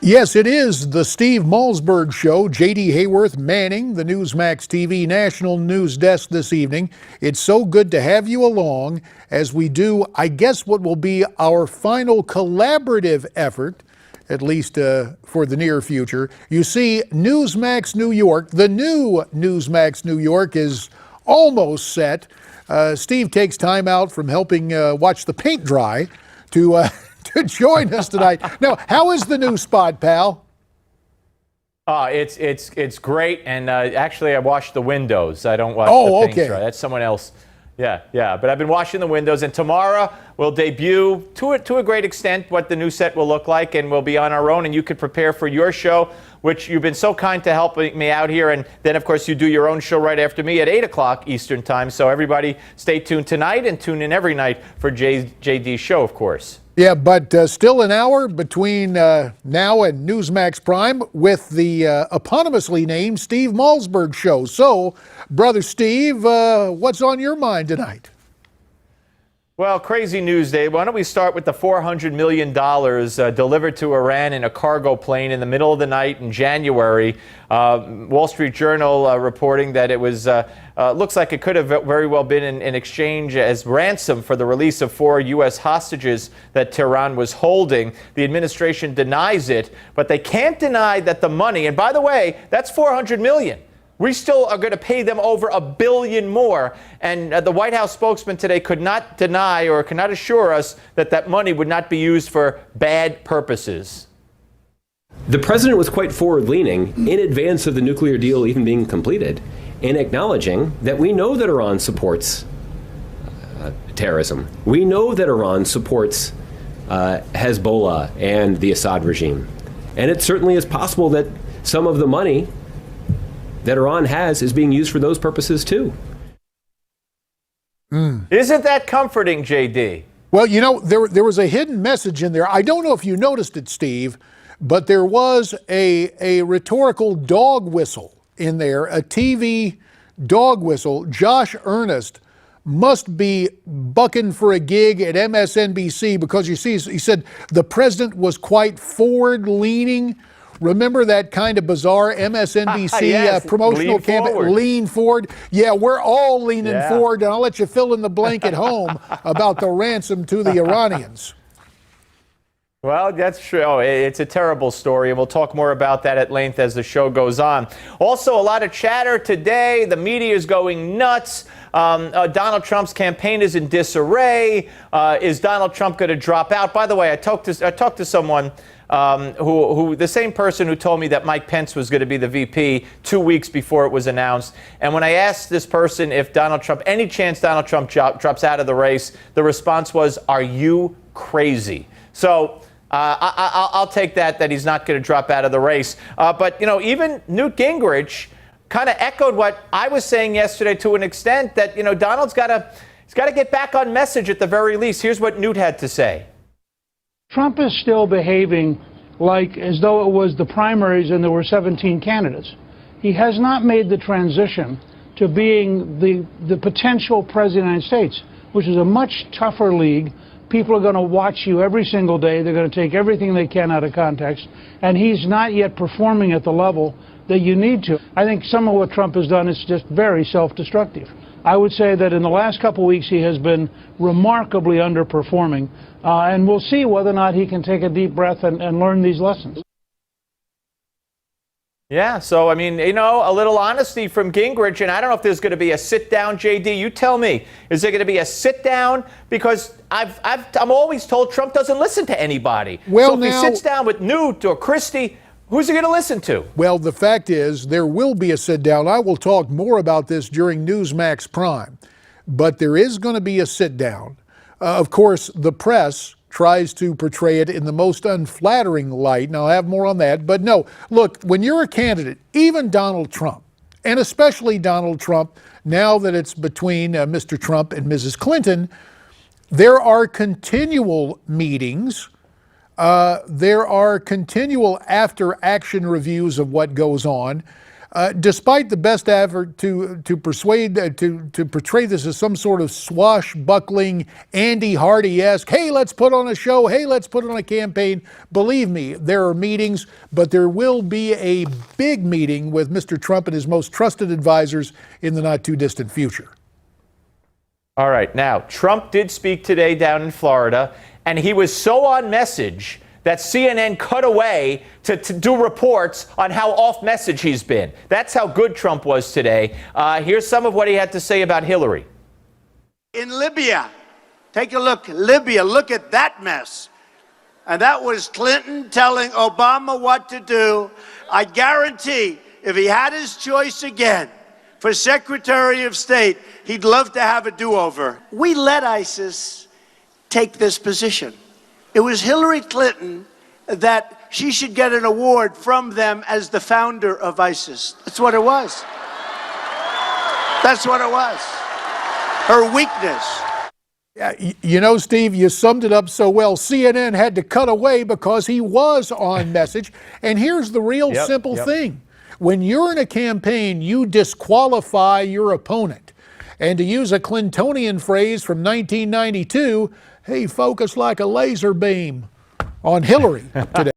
Yes, it is the Steve Malzberg Show. J.D. Hayworth manning the Newsmax TV National News Desk this evening. It's so good to have you along as we do, I guess, what will be our final collaborative effort, at least for the near future. You see, Newsmax New York, the new Newsmax New York, is almost set. Steve takes time out from helping watch the paint dry to join us tonight. Now, how is the new spot, pal? It's great, and actually I wash the windows. I don't wash the paint dry. That's someone else. Yeah. But I've been washing the windows, and tomorrow we'll debut, to a great extent, what the new set will look like, and we'll be on our own, and you could prepare for your show, which you've been so kind to helping me out here. And then, of course, you do your own show right after me at 8 o'clock Eastern Time. So everybody stay tuned tonight and tune in every night for JD's show, of course. Yeah, but still an hour between now and Newsmax Prime with the eponymously named Steve Malzberg Show. So, Brother Steve, what's on your mind tonight? Well, crazy news, Dave. Why don't we start with the $400 million delivered to Iran in a cargo plane in the middle of the night in January. Wall Street Journal reporting that it was looks like it could have very well been in exchange as ransom for the release of 4 U.S. hostages that Tehran was holding. The administration denies it, but they can't deny that the money, and by the way, that's $400 million. We still are going to pay them over $1 billion more. And the White House spokesman today could not deny or cannot assure us that that money would not be used for bad purposes. The president was quite forward-leaning in advance of the nuclear deal even being completed, in acknowledging that we know that Iran supports terrorism. We know that Iran supports Hezbollah and the Assad regime. And it certainly is possible that some of the money that Iran has is being used for those purposes too. Isn't that comforting, JD? Well, you know, there was a hidden message in there. I don't know if you noticed it, Steve, but there was a rhetorical dog whistle in there, a TV dog whistle. Josh Earnest must be bucking for a gig at MSNBC because you see, he said the president was quite forward-leaning. Remember that kind of bizarre MSNBC yes, promotional campaign, Lean Forward? Yeah, we're all leaning forward, and I'll let you fill in the blank at home about the ransom to the Iranians. Well, that's true. Oh, it's a terrible story, and we'll talk more about that at length as the show goes on. Also, a lot of chatter today. The media is going nuts. Donald Trump's campaign is in disarray. Is Donald Trump going to drop out? By the way, I talked to someone who the same person who told me that Mike Pence was going to be the VP 2 weeks before it was announced. And when I asked this person if any chance Donald Trump drops out of the race, the response was, "Are you crazy?" So I'll take that he's not going to drop out of the race. But, you know, even Newt Gingrich kind of echoed what I was saying yesterday to an extent that, you know, Donald's got to get back on message at the very least. Here's what Newt had to say. Trump is still behaving like as though it was the primaries and there were 17 candidates. He has not made the transition to being the potential president of the United States, which is a much tougher league. People are going to watch you every single day. They're going to take everything they can out of context. And he's not yet performing at the level that you need to. I think some of what Trump has done is just very self-destructive. I would say that in the last couple of weeks he has been remarkably underperforming. And we'll see whether or not he can take a deep breath and learn these lessons. Yeah, so, I mean, you know, a little honesty from Gingrich, and I don't know if there's going to be a sit-down, JD. You tell me. Is there going to be a sit-down? Because I'm always told Trump doesn't listen to anybody. Well, so if he sits down with Newt or Christie, who's he going to listen to? Well, the fact is there will be a sit-down. I will talk more about this during Newsmax Prime. But there is going to be a sit-down. Of course, the press tries to portray it in the most unflattering light, and I'll have more on that. But no, look, when you're a candidate, even Donald Trump, and especially Donald Trump, now that it's between Mr. Trump and Mrs. Clinton, there are continual meetings. There are continual after-action reviews of what goes on. Despite the best effort to persuade to portray this as some sort of swashbuckling Andy Hardy-esque, hey, let's put on a show, hey, let's put on a campaign. Believe me, there are meetings, but there will be a big meeting with Mr. Trump and his most trusted advisors in the not too distant future. All right. Now, Trump did speak today down in Florida, and he was so on message that CNN cut away to do reports on how off message he's been. That's how good Trump was today. Here's some of what he had to say about Hillary. In Libya, take a look, Libya, look at that mess. And that was Clinton telling Obama what to do. I guarantee if he had his choice again for Secretary of State, he'd love to have a do-over. We let ISIS take this position. It was Hillary Clinton that she should get an award from them as the founder of ISIS. That's what it was. That's what it was. Her weakness. Yeah, you know, Steve, you summed it up so well. CNN had to cut away because he was on message. And here's the real simple thing. When you're in a campaign, you disqualify your opponent. And to use a Clintonian phrase from 1992, hey, focus like a laser beam on Hillary today.